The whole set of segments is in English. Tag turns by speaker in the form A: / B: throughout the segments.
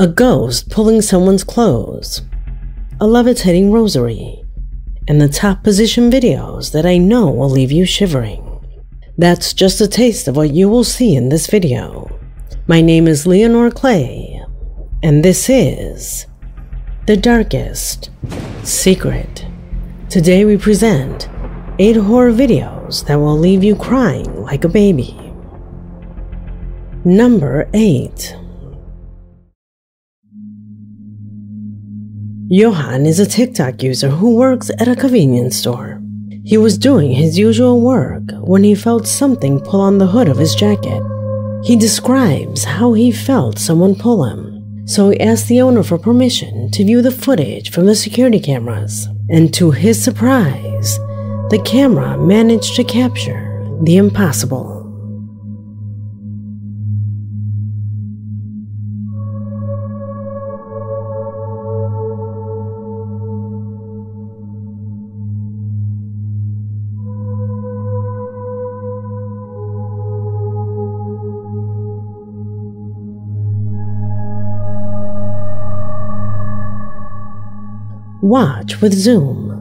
A: a ghost pulling someone's clothes, a levitating rosary, and the top position videos that I know will leave you shivering. That's just a taste of what you will see in this video. My name is Leonore Clay, and this is The Darkest Secret. Today we present 8 horror videos that will leave you crying like a baby. Number 8. Johan is a TikTok user who works at a convenience store. He was doing his usual work when he felt something pull on the hood of his jacket. He describes how he felt someone pull him, so he asked the owner for permission to view the footage from the security cameras, and to his surprise, the camera managed to capture the impossible. Watch with zoom.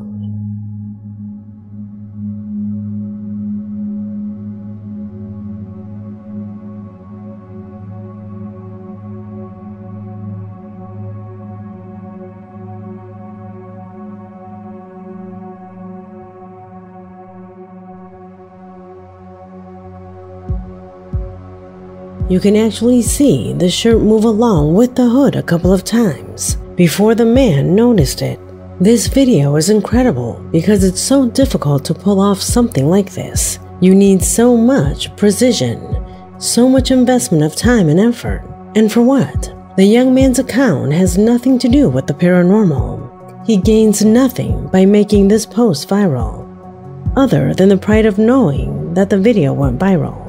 A: You can actually see the shirt move along with the hood a couple of times before the man noticed it. This video is incredible because it's so difficult to pull off something like this. You need so much precision, so much investment of time and effort. And for what? The young man's account has nothing to do with the paranormal. He gains nothing by making this post viral, other than the pride of knowing that the video went viral.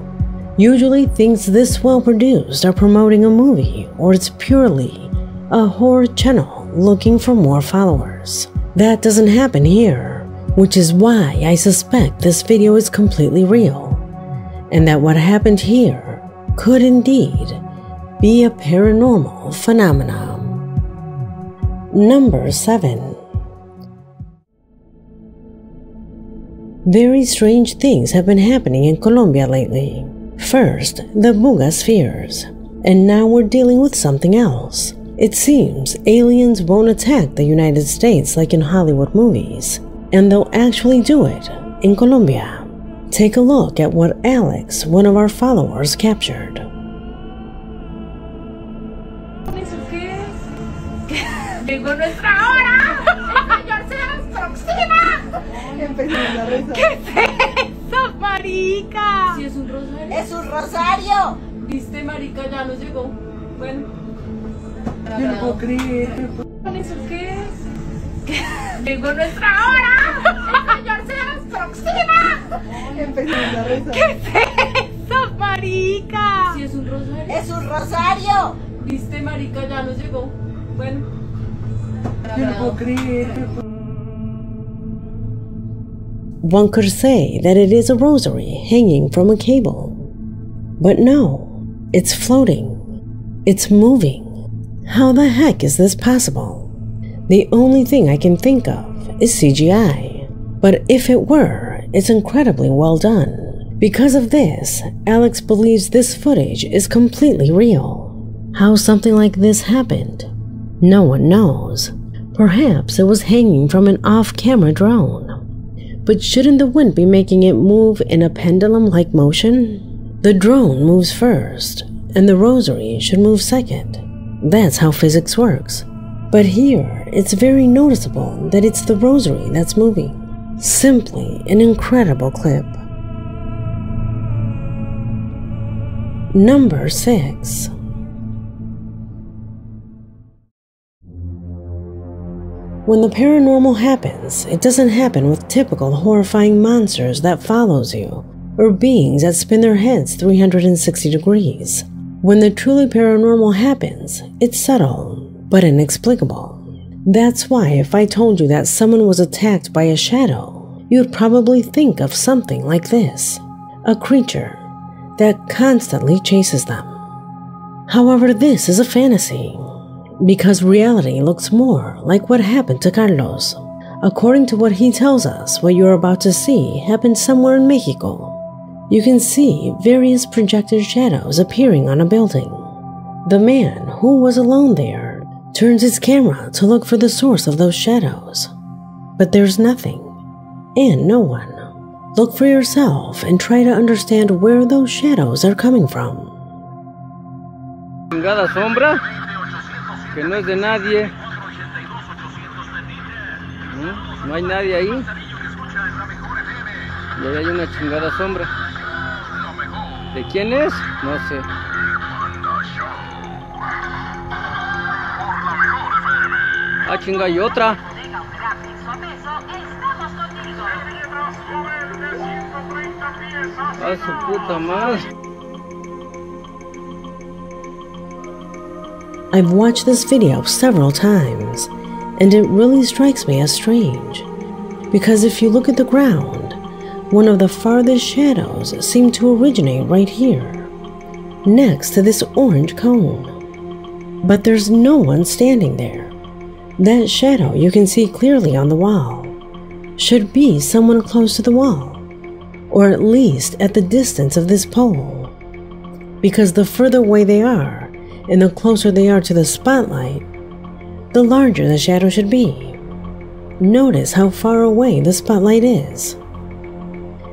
A: Usually things this well produced are promoting a movie, or it's purely a horror channel looking for more followers. That doesn't happen here, which is why I suspect this video is completely real, and that what happened here could indeed be a paranormal phenomenon. Number 7. Very strange things have been happening in Colombia lately. First, the Buga spheres, and now we're dealing with something else. It seems aliens won't attack the United States like in Hollywood movies, and they'll actually do it in Colombia. Take a look at what Alex, one of our followers, captured.
B: Llegó nuestra hora. ¡Ya se aproxima! ¿Qué es eso, marica?
C: Sí, es un rosario.
B: ¡Es un rosario!
C: ¿Viste, marica? Ya nos llegó. Bueno.
B: Yo no puedo creer.
C: ¿Eso qué es?
B: Llegó nuestra hora. ¡Ya se aproxima! ¿Qué es eso, marica?
C: Sí, es un rosario.
B: ¡Es un rosario!
C: ¿Viste, marica? Ya nos llegó. Bueno.
B: Yo no puedo creer.
A: One could say that it is a rosary hanging from a cable. But no, it's floating. It's moving. How the heck is this possible? The only thing I can think of is CGI. But if it were, it's incredibly well done. Because of this, Alex believes this footage is completely real. How something like this happened, no one knows. Perhaps it was hanging from an off-camera drone. But shouldn't the wind be making it move in a pendulum-like motion? The drone moves first, and the rosary should move second. That's how physics works. But here, it's very noticeable that it's the rosary that's moving. Simply an incredible clip. Number 6. When the paranormal happens, it doesn't happen with typical horrifying monsters that follows you, or beings that spin their heads 360 degrees. When the truly paranormal happens, it's subtle, but inexplicable. That's why if I told you that someone was attacked by a shadow, you'd probably think of something like this, a creature that constantly chases them. However, this is a fantasy. because reality looks more like what happened to Carlos. According to what he tells us, what you're about to see happened somewhere in Mexico. You can see various projected shadows appearing on a building. The man, who was alone there, turns his camera to look for the source of those shadows. But there's nothing, and no one. Look for yourself and try to understand where those shadows are coming from.
D: Chingada sombra, que no es de nadie. No hay nadie ahí. Y ahí hay una chingada sombra. ¿De quién es? No sé. Ah, chinga, y otra. A su puta madre.
A: I've watched this video several times, and it really strikes me as strange, because if you look at the ground, one of the farthest shadows seem to originate right here, next to this orange cone. But there's no one standing there. That shadow you can see clearly on the wall should be someone close to the wall, or at least at the distance of this pole, because the further away they are, and the closer they are to the spotlight, the larger the shadow should be. Notice how far away the spotlight is.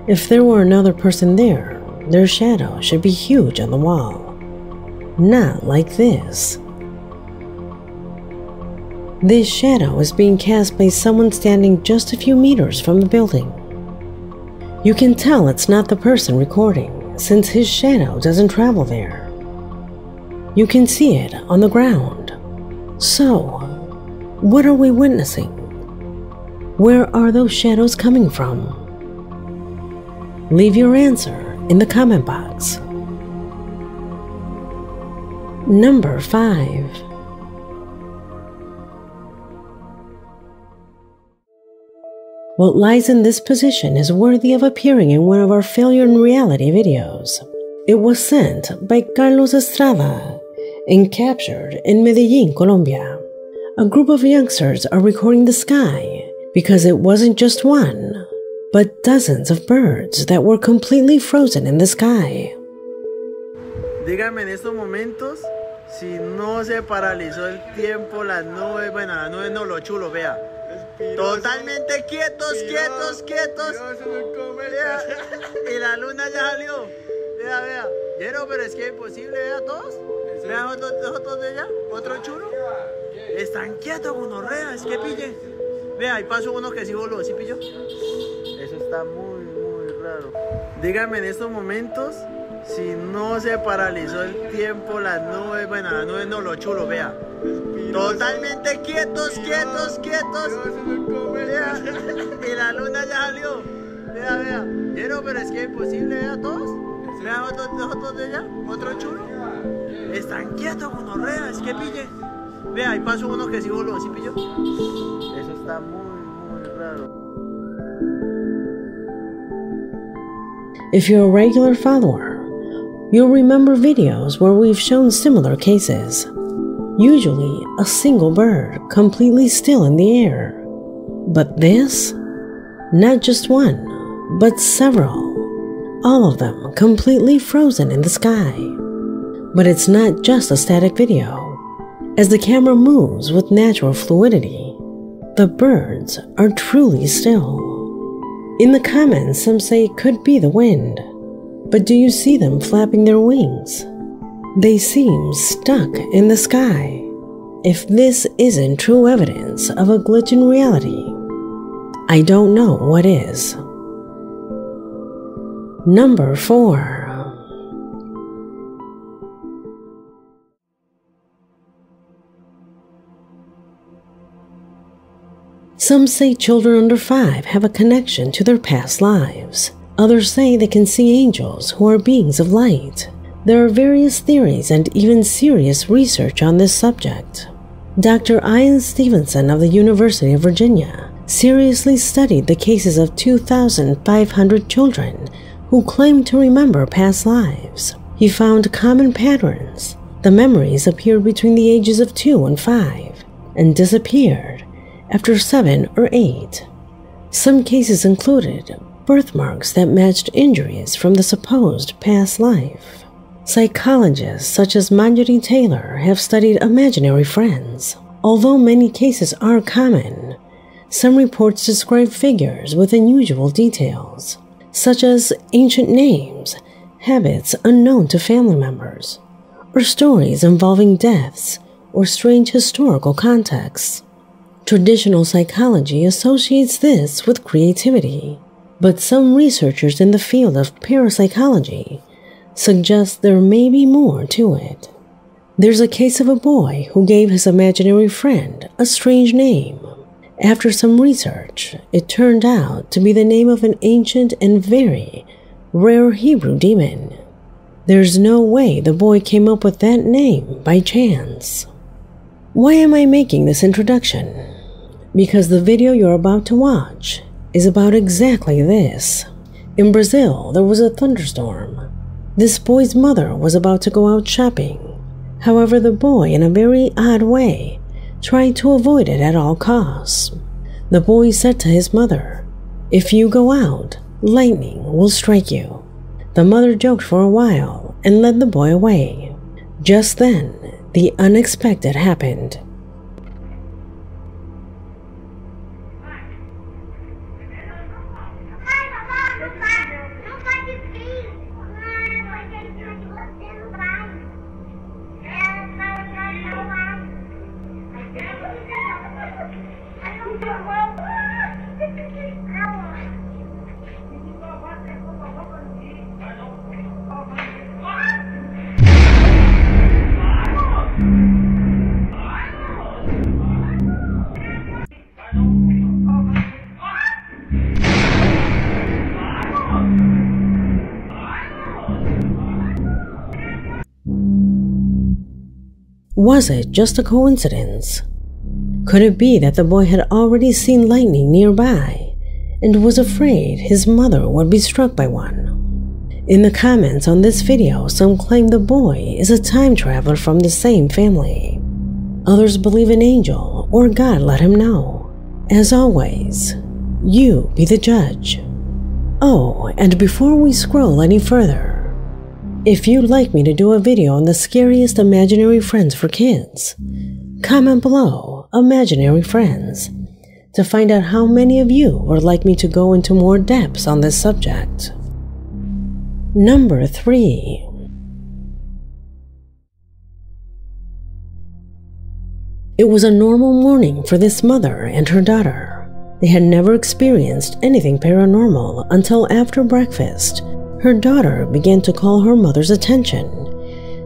A: If there were another person there, their shadow should be huge on the wall, not like this. This shadow is being cast by someone standing just a few meters from the building. You can tell it's not the person recording, since his shadow doesn't travel there. You can see it on the ground. So, what are we witnessing? Where are those shadows coming from? Leave your answer in the comment box. Number 5. What lies in this position is worthy of appearing in one of our failure in reality videos. It was sent by Carlos Estrada and captured in Medellin, Colombia. A group of youngsters are recording the sky because it wasn't just one, but dozens of birds that were completely frozen in the sky.
E: Dígame en estos momentos si no se paralizó el tiempo, las nubes, bueno, las nubes no, lo chulo, vea. Totalmente quietos, quietos, quietos. Vea, y la luna ya salió. Vea, vea. Pero es que es imposible, vea todos. Vean otros de allá, otro chulo. Están quietos, gonorrea, es que pille. Vea, ahí pasó uno que sí voló, ¿sí pilló? Eso está muy, muy raro. Dígame en estos momentos si no se paralizó el tiempo, las nubes, bueno, las nubes no, lo chulo, vea. Totalmente quietos, quietos, quietos. Vea, y la luna ya salió. Vea, vea. Pero es que es imposible, vea todos. Vean otros de allá, otro chulo. Están quietos, gonorrea, es que pille. Vea, ahí pasó uno que sí voló, ¿sí pilló? Eso está muy, muy raro.
A: If you're a regular follower, you'll remember videos where we've shown similar cases. Usually a single bird completely still in the air. But this? Not just one, but several. All of them completely frozen in the sky. But it's not just a static video. As the camera moves with natural fluidity, the birds are truly still. In the comments, some say it could be the wind. But do you see them flapping their wings? They seem stuck in the sky. If this isn't true evidence of a glitch in reality, I don't know what is. Number 4. Some say children under 5 have a connection to their past lives. Others say they can see angels who are beings of light. There are various theories and even serious research on this subject. Dr. Ian Stevenson of the University of Virginia seriously studied the cases of 2,500 children who claimed to remember past lives. He found common patterns, The memories appeared between the ages of 2 and 5 and disappeared after 7 or 8. Some cases included birthmarks that matched injuries from the supposed past life. Psychologists such as Marjorie Taylor have studied imaginary friends. Although many cases are common, some reports describe figures with unusual details, such as ancient names, habits unknown to family members, or stories involving deaths or strange historical contexts. Traditional psychology associates this with creativity, but some researchers in the field of parapsychology suggest there may be more to it. There's a case of a boy who gave his imaginary friend a strange name. After some research, it turned out to be the name of an ancient and very rare Hebrew demon. There's no way the boy came up with that name by chance. Why am I making this introduction? Because the video you're about to watch is about exactly this. In Brazil, there was a thunderstorm. This boy's mother was about to go out shopping. However, the boy, in a very odd way, tried to avoid it at all costs. The boy said to his mother, "If you go out, lightning will strike you." The mother joked for a while and led the boy away. Just then, the unexpected happened. Was it just a coincidence? Could it be that the boy had already seen lightning nearby and was afraid his mother would be struck by one? In the comments on this video, some claim the boy is a time traveler from the same family. Others believe an angel or God let him know. As always, you be the judge. Oh, and before we scroll any further, if you'd like me to do a video on the scariest imaginary friends for kids, comment below imaginary friends to find out how many of you would like me to go into more depths on this subject. Number 3. It was a normal morning for this mother and her daughter. They had never experienced anything paranormal until after breakfast. Her daughter began to call her mother's attention,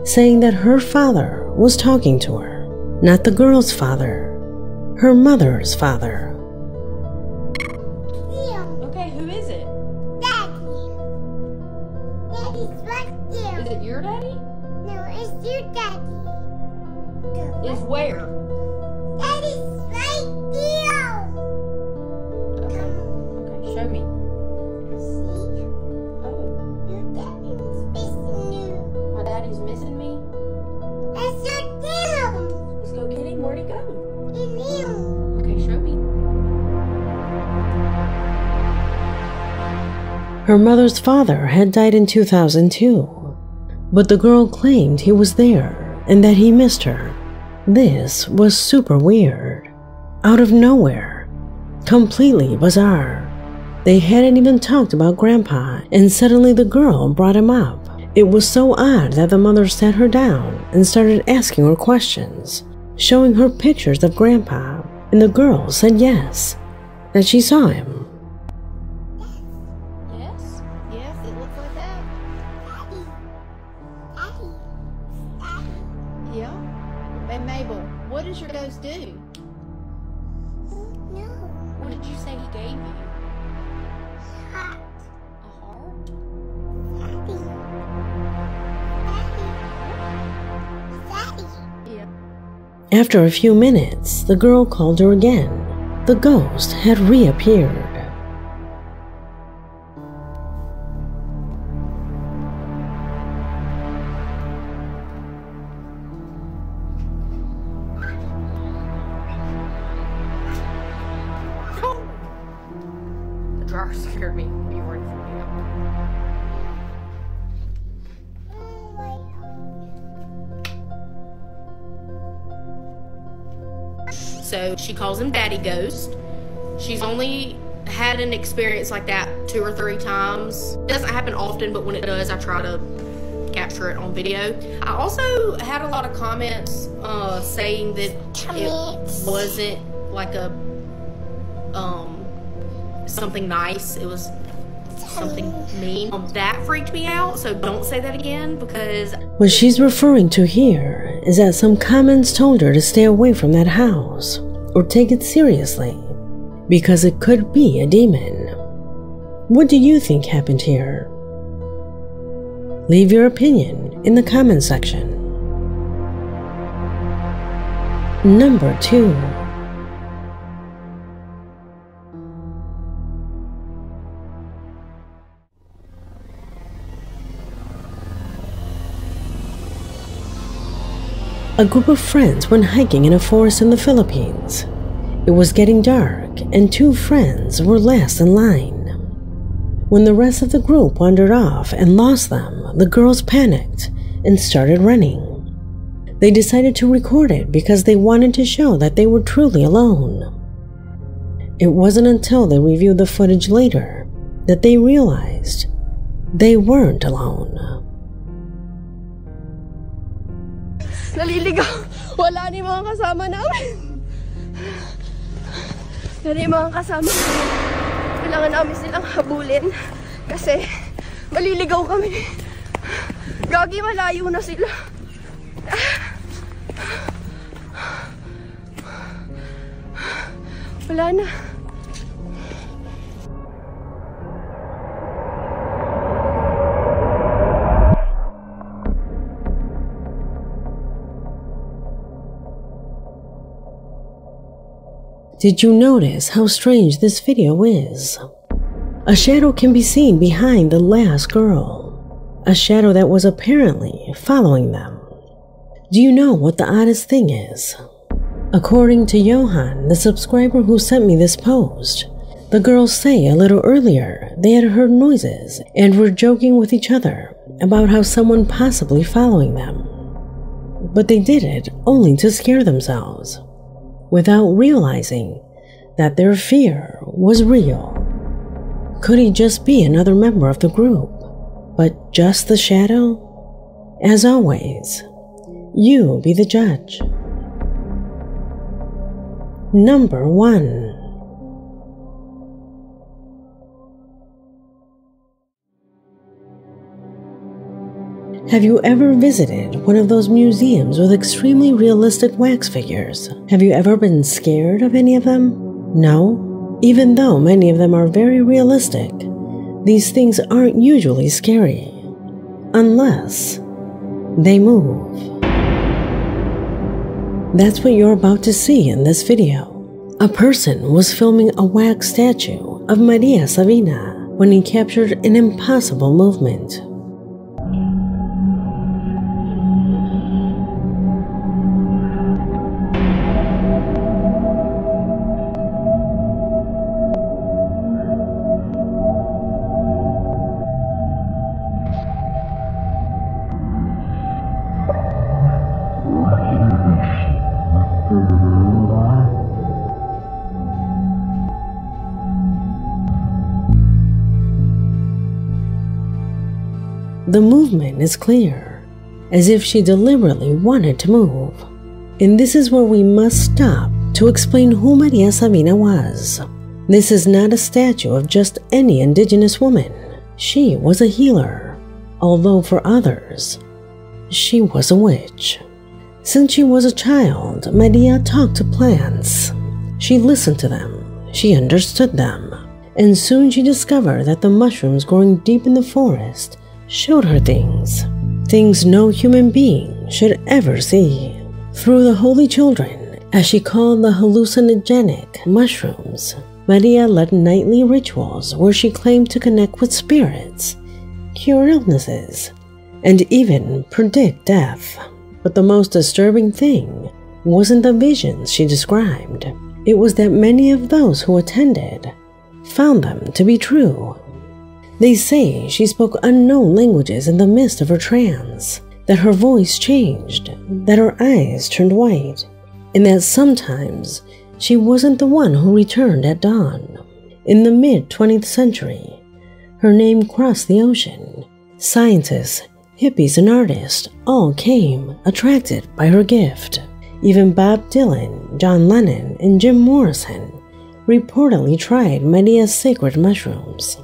A: saying that her father was talking to her. Not the girl's father, her mother's father.
C: Okay, who is it?
B: Daddy. Daddy's right there.
C: Is it your daddy?
B: No, it's your daddy.
C: Is where?
B: Daddy's right there.
C: Okay, show me.
B: See?
C: Oh,
B: Your daddy's missing you.
C: my daddy's missing me?
B: That's your dad.
C: Let's go get him. Where'd he go?
B: In him.
C: Okay, show me.
A: Her mother's father had died in 2002, but the girl claimed he was there and that he missed her. This was super weird. Out of nowhere. Completely bizarre. They hadn't even talked about Grandpa, and suddenly the girl brought him up. It was so odd that the mother sat her down and started asking her questions, showing her pictures of Grandpa, and the girl said yes, that she saw him.
C: Yes? Yes, it looks like that.
B: Daddy. Daddy. Daddy.
C: Yeah? And Mabel, what does your ghost do?
B: No.
C: What did you say he gave you?
B: Hot.
C: A heart?
B: Daddy. Daddy. Daddy.
C: Yeah.
A: After a few minutes, the girl called her again. The ghost had reappeared.
F: so she calls him Daddy Ghost. She's only had an experience like that 2 or 3 times. It doesn't happen often, but when it does, I try to capture it on video. I also had a lot of comments saying that it wasn't like a something nice. It was something mean. That freaked me out, so don't say that again, because
A: what she's referring to here is that some comments told her to stay away from that house or take it seriously because it could be a demon. What do you think happened here? Leave your opinion in the comment section. Number 2. A group of friends went hiking in a forest in the Philippines. It was getting dark, and 2 friends were last in line. When the rest of the group wandered off and lost them, the girls panicked and started running. They decided to record it because they wanted to show that they were truly alone. It wasn't until they reviewed the footage later that they realized they weren't alone.
G: Naliligaw. Wala ni mga kasama namin. Wala ni mga kasama. Kailangan namin silang habulin kasi maliligaw kami. Gagi, malayo na sila. Wala na.
A: Did you notice how strange this video is? A shadow can be seen behind the last girl. A shadow that was apparently following them. Do you know what the oddest thing is? According to Johan, the subscriber who sent me this post, the girls say a little earlier they had heard noises and were joking with each other about how someone possibly following them. But they did it only to scare themselves, without realizing that their fear was real. Could he just be another member of the group, but just the shadow? As always, you be the judge. Number 1. Have you ever visited one of those museums with extremely realistic wax figures? Have you ever been scared of any of them? No? Even though many of them are very realistic, these things aren't usually scary, unless they move. That's what you're about to see in this video. A person was filming a wax statue of Maria Sabina when he captured an impossible movement. The movement is clear, as if she deliberately wanted to move. And this is where we must stop to explain who Maria Sabina was. This is not a statue of just any indigenous woman. She was a healer, although for others, she was a witch. Since she was a child, Maria talked to plants. She listened to them, she understood them, and soon she discovered that the mushrooms growing deep in the forest showed her things no human being should ever see. Through the holy children, as she called the hallucinogenic mushrooms, Maria led nightly rituals where she claimed to connect with spirits, cure illnesses, and even predict death. But the most disturbing thing wasn't the visions she described. It was that many of those who attended found them to be true. They say she spoke unknown languages in the midst of her trance, that her voice changed, that her eyes turned white, and that sometimes she wasn't the one who returned at dawn. In the mid-20th century, her name crossed the ocean. Scientists, hippies, and artists all came attracted by her gift. Even Bob Dylan, John Lennon, and Jim Morrison reportedly tried Maria's sacred mushrooms.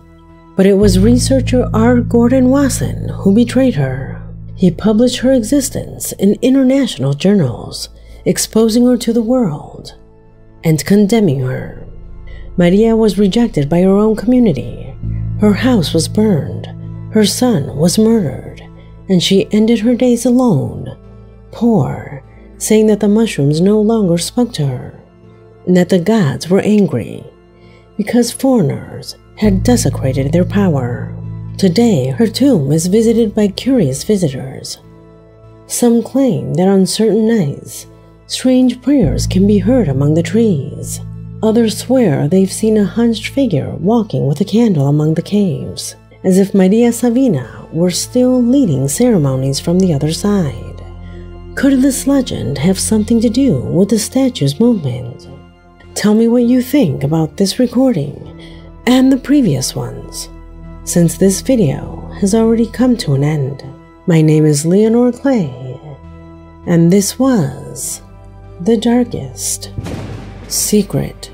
A: But it was researcher R. Gordon Wasson who betrayed her. He published her existence in international journals, exposing her to the world and condemning her. Maria was rejected by her own community. Her house was burned, her son was murdered, and she ended her days alone, poor, saying that the mushrooms no longer spoke to her, and that the gods were angry because foreigners had desecrated their power. Today, her tomb is visited by curious visitors. Some claim that on certain nights, strange prayers can be heard among the trees. Others swear they've seen a hunched figure walking with a candle among the caves, as if Maria Sabina were still leading ceremonies from the other side. Could this legend have something to do with the statue's movement? Tell me what you think about this recording and the previous ones, since this video has already come to an end. My name is Leonor Clay, and this was The Darkest Secret.